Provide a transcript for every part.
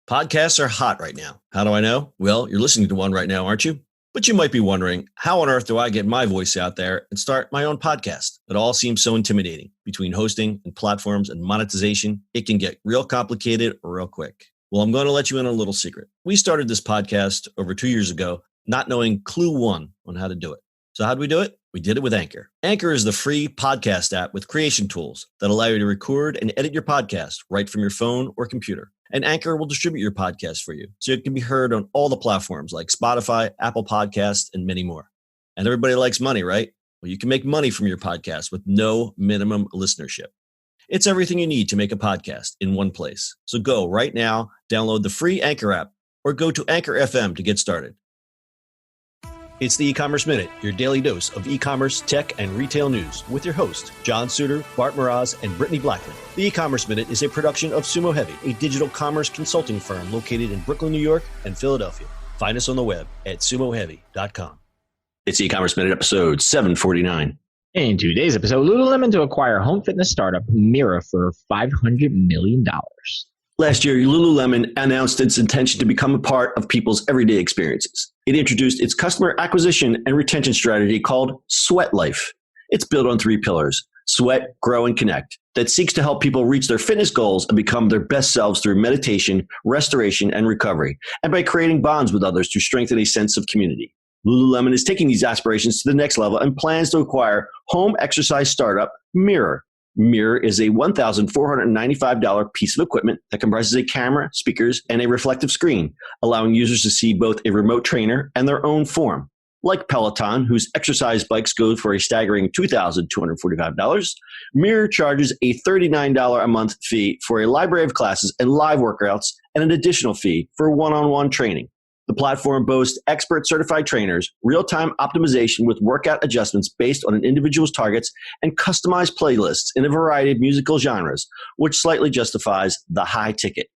Podcasts are hot right now. How do I know? Well, you're listening to one right now, aren't you? But you might be wondering, how on earth do I get my voice out there and start my own podcast? It all seems so intimidating. Between hosting and platforms and monetization, it can get real complicated real quick. Well, I'm going to let you in on a little secret. We started this podcast over 2 years ago, not knowing clue one on how to do it. So how do we do it? We did it with Anchor. Anchor is the free podcast app with creation tools that allow you to record and edit your podcast right from your phone or computer. And Anchor will distribute your podcast for you, so it can be heard on all the platforms like Spotify, Apple Podcasts, and many more. And everybody likes money, right? Well, you can make money from your podcast with no minimum listenership. It's everything you need to make a podcast in one place. So go right now, download the free Anchor app, or go to Anchor FM to get started. It's the eCommerce Minute, your daily dose of e-commerce, tech, and retail news with your host, John Suder, Bart, Mroz, and Brittany Blackman. The eCommerce Minute is a production of SUMO Heavy, a digital commerce consulting firm located in Brooklyn, New York, and Philadelphia. Find us on the web at sumoheavy.com. It's eCommerce Minute episode 749. In today's episode, Lululemon to acquire home fitness startup Mroz for $500 million. Last year, Lululemon announced its intention to become a part of people's everyday experiences. It introduced its customer acquisition and retention strategy called Sweat Life. It's built on 3 pillars: sweat, grow, and connect, that seeks to help people reach their fitness goals and become their best selves through meditation, restoration, and recovery, and by creating bonds with others to strengthen a sense of community. Lululemon is taking these aspirations to the next level and plans to acquire home exercise startup Mroz. Mroz is a $1,495 piece of equipment that comprises a camera, speakers, and a reflective screen, allowing users to see both a remote trainer and their own form. Like Peloton, whose exercise bikes go for a staggering $2,245, Mroz charges a $39 a month fee for a library of classes and live workouts, and an additional fee for one-on-one training. The platform boasts expert certified trainers, real-time optimization with workout adjustments based on an individual's targets, and customized playlists in a variety of musical genres, which slightly justifies the high ticket.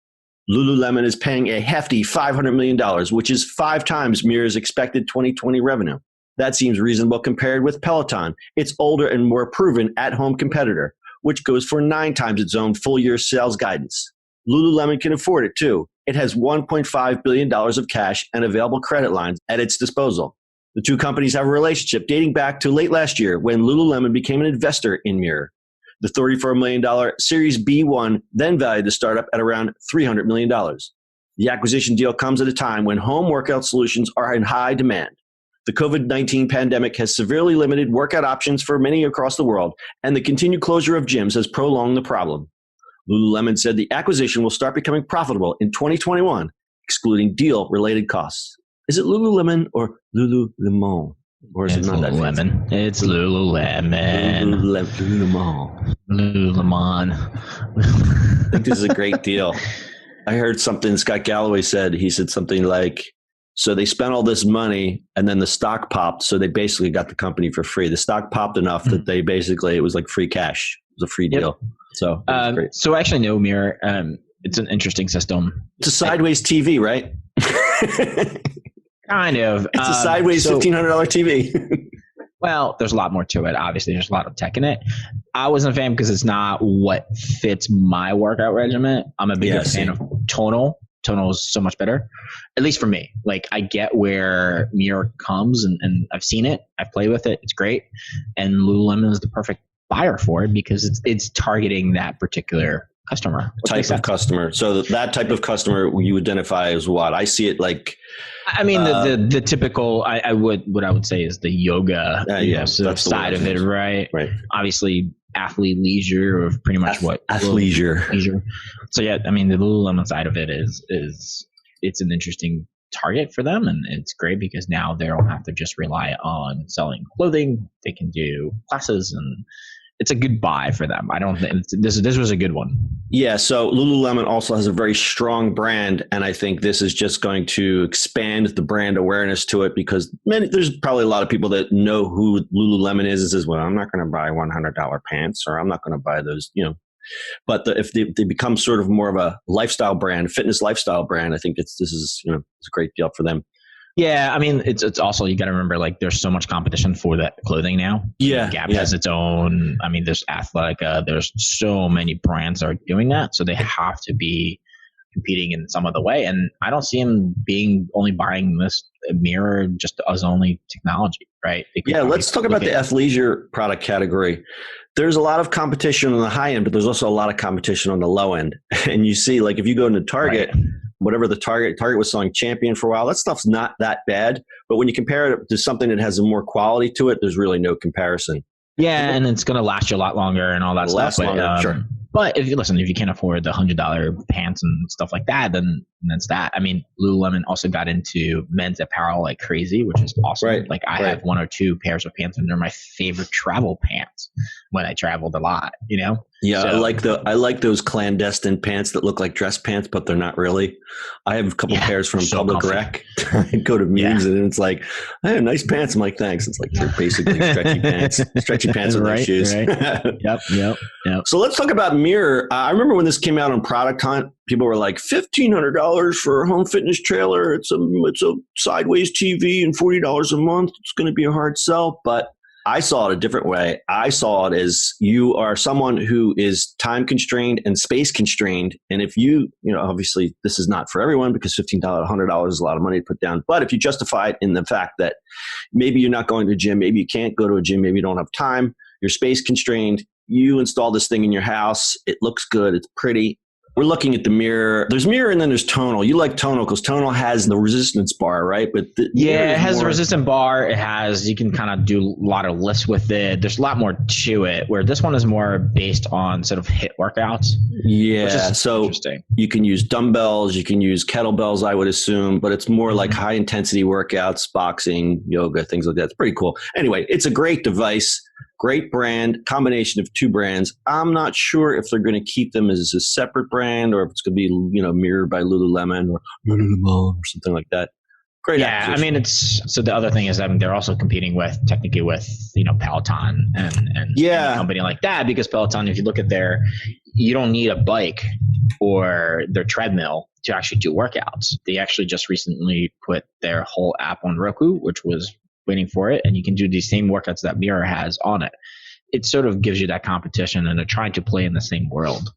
Lululemon is paying a hefty $500 million, which is 5 times Mroz's expected 2020 revenue. That seems reasonable compared with Peloton, its older and more proven at-home competitor, which goes for 9 times its own full-year sales guidance. Lululemon can afford it, too. It has $1.5 billion of cash and available credit lines at its disposal. The two companies have a relationship dating back to late last year when Lululemon became an investor in Mroz. The $34 million Series B1 then valued the startup at around $300 million. The acquisition deal comes at a time when home workout solutions are in high demand. The COVID-19 pandemic has severely limited workout options for many across the world, and the continued closure of gyms has prolonged the problem. Lululemon said the acquisition will start becoming profitable in 2021, excluding deal-related costs. Is it Lululemon or Lululemon? Or is it not Lululemon. that fancy? It's Lululemon. Lululemon. I think this is a great deal. I heard something Scott Galloway said. He said something like, so they spent all this money and then the stock popped, so they basically got the company for free. The stock popped enough that they basically, it was like free cash. It was a free deal. So, so actually, no, Mroz. It's an interesting system. It's a sideways TV, right? Kind of. It's a sideways $1,500 TV. Well, there's a lot more to it. Obviously, there's a lot of tech in it. I wasn't a fan because it's not what fits my workout regimen. I'm a bigger fan of Tonal. Tonal is so much better, at least for me. Like, I get where Mroz comes, and I've seen it. I've played with it. It's great. And Lululemon is the perfect buyer for it because it's targeting that particular customer. Type of customer. So that type of customer you identify as what? I see it like... I mean, the typical, what I would say is the yoga sort of side of it, right? Right. Obviously, athlete leisure or pretty much Athleisure. Leisure. So yeah, I mean, the Lululemon side of it is it's an interesting target for them, and it's great because now they don't have to just rely on selling clothing. They can do classes, and it's a good buy for them. I don't think this was a good one. Yeah. So Lululemon also has a very strong brand, and I think this is just going to expand the brand awareness to it because there's probably a lot of people that know who Lululemon is and says, well, I'm not going to buy $100 pants, or I'm not going to buy those, But if they become sort of more of a lifestyle brand, fitness lifestyle brand, I think this is it's a great deal for them. Yeah, I mean, it's also, you got to remember, like, there's so much competition for that clothing now. Yeah. Gap has its own. I mean, there's Athletica. There's so many brands that are doing that. So they have to be competing in some other way. And I don't see him only buying this mirror just as only technology, right? Yeah, let's talk about the athleisure product category. There's a lot of competition on the high end, but there's also a lot of competition on the low end. And you see, like, if you go into Target, right, whatever the Target was selling Champion for a while, that stuff's not that bad. But when you compare it to something that has more quality to it, there's really no comparison. Yeah, and it's going to last you a lot longer and all that stuff. But, sure. But if you can't afford the $100 pants and stuff like that, then that's that. I mean, Lululemon also got into men's apparel like crazy, which is awesome. Right. Like I have 1 or 2 pairs of pants, and they're my favorite travel pants when I traveled a lot. You know? Yeah, so, I like those clandestine pants that look like dress pants, but they're not really. I have a couple pairs from Public Rec. I go to Mroz and it's like, I have nice pants. I'm like, thanks. It's like they're basically stretchy pants with nice shoes. Right. Yep. So let's talk about Mirror. I remember when this came out on Product Hunt, people were like, $1,500 for a home fitness trailer. It's a sideways TV and $40 a month. It's going to be a hard sell, but I saw it a different way. I saw it as you are someone who is time constrained and space constrained. And if you obviously this is not for everyone because $100 is a lot of money to put down. But if you justify it in the fact that maybe you're not going to a gym, maybe you can't go to a gym, maybe you don't have time, you're space constrained, you install this thing in your house, it looks good, it's pretty. We're looking at the Mirror. There's Mirror and then there's Tonal. You like Tonal because Tonal has the resistance bar, right? But it has the resistance bar. It has, you can kind of do a lot of lifts with it. There's a lot more to it, where this one is more based on sort of HIIT workouts. Yeah, so you can use dumbbells, you can use kettlebells, I would assume, but it's more like high intensity workouts, boxing, yoga, things like that. It's pretty cool. Anyway, it's a great device. Great brand, combination of 2 brands. I'm not sure if they're going to keep them as a separate brand or if it's going to be, mirrored by Lululemon or something like that. Great. Yeah, I mean, so the other thing is that they're also competing technically with Peloton and a company like that, because Peloton, if you look at you don't need a bike or their treadmill to actually do workouts. They actually just recently put their whole app on Roku, which was waiting for it, and you can do these same workouts that Mirror has on it. It sort of gives you that competition, and they're trying to play in the same world.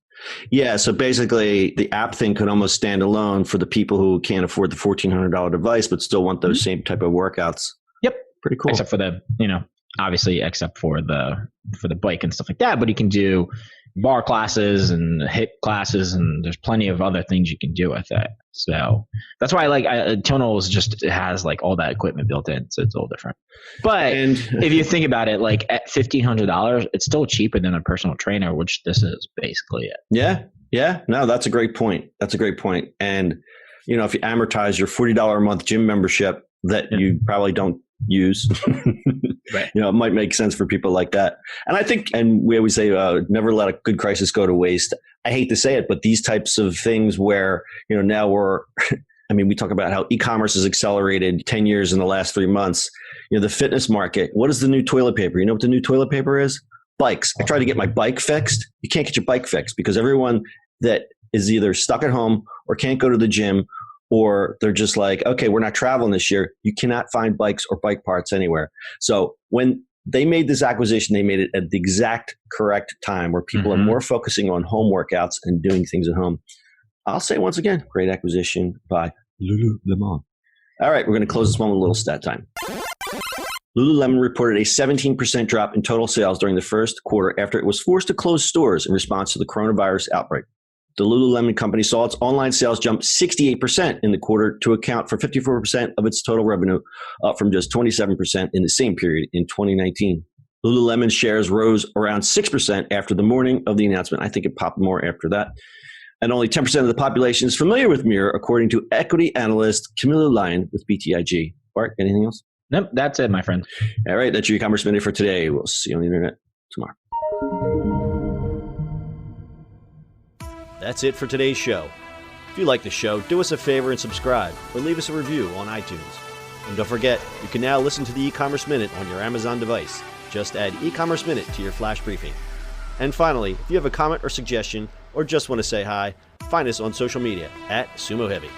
Yeah, so basically the app thing could almost stand alone for the people who can't afford the $1,400 device but still want those same type of workouts. Yep. Pretty cool. Except for obviously except for the bike and stuff like that, but you can do bar classes and HIIT classes, and there's plenty of other things you can do with it. So that's why I like Tonal it has like all that equipment built in, so it's all different. But if you think about it, like at $1,500, it's still cheaper than a personal trainer, which this is basically it. Yeah. No, that's a great point. And if you amortize your $40 a month gym membership that you probably don't use, right. It might make sense for people like that. And I think, and we always say, never let a good crisis go to waste. I hate to say it, but these types of things where, now we talk about how e-commerce has accelerated 10 years in the last 3 months. The fitness market, what is the new toilet paper? You know what the new toilet paper is? Bikes. I tried to get my bike fixed. You can't get your bike fixed because everyone that is either stuck at home or can't go to the gym, or they're just like, okay, we're not traveling this year. You cannot find bikes or bike parts anywhere. So when they made this acquisition, they made it at the exact correct time where people are more focusing on home workouts and doing things at home. I'll say once again, great acquisition by Lululemon. All right, we're going to close this one with a little stat time. Lululemon reported a 17% drop in total sales during the first quarter after it was forced to close stores in response to the coronavirus outbreak. The Lululemon company saw its online sales jump 68% in the quarter to account for 54% of its total revenue, up from just 27% in the same period in 2019. Lululemon shares rose around 6% after the morning of the announcement. I think it popped more after that. And only 10% of the population is familiar with Mirror, according to equity analyst Camilla Lyon with BTIG. Bart, anything else? Nope, that's it, my friend. All right, that's your e-commerce minute for today. We'll see you on the internet tomorrow. That's it for today's show. If you like the show, do us a favor and subscribe or leave us a review on iTunes. And don't forget, you can now listen to the e-commerce minute on your Amazon device. Just add e-commerce minute to your flash briefing. And finally, if you have a comment or suggestion or just want to say hi, find us on social media at SUMO Heavy.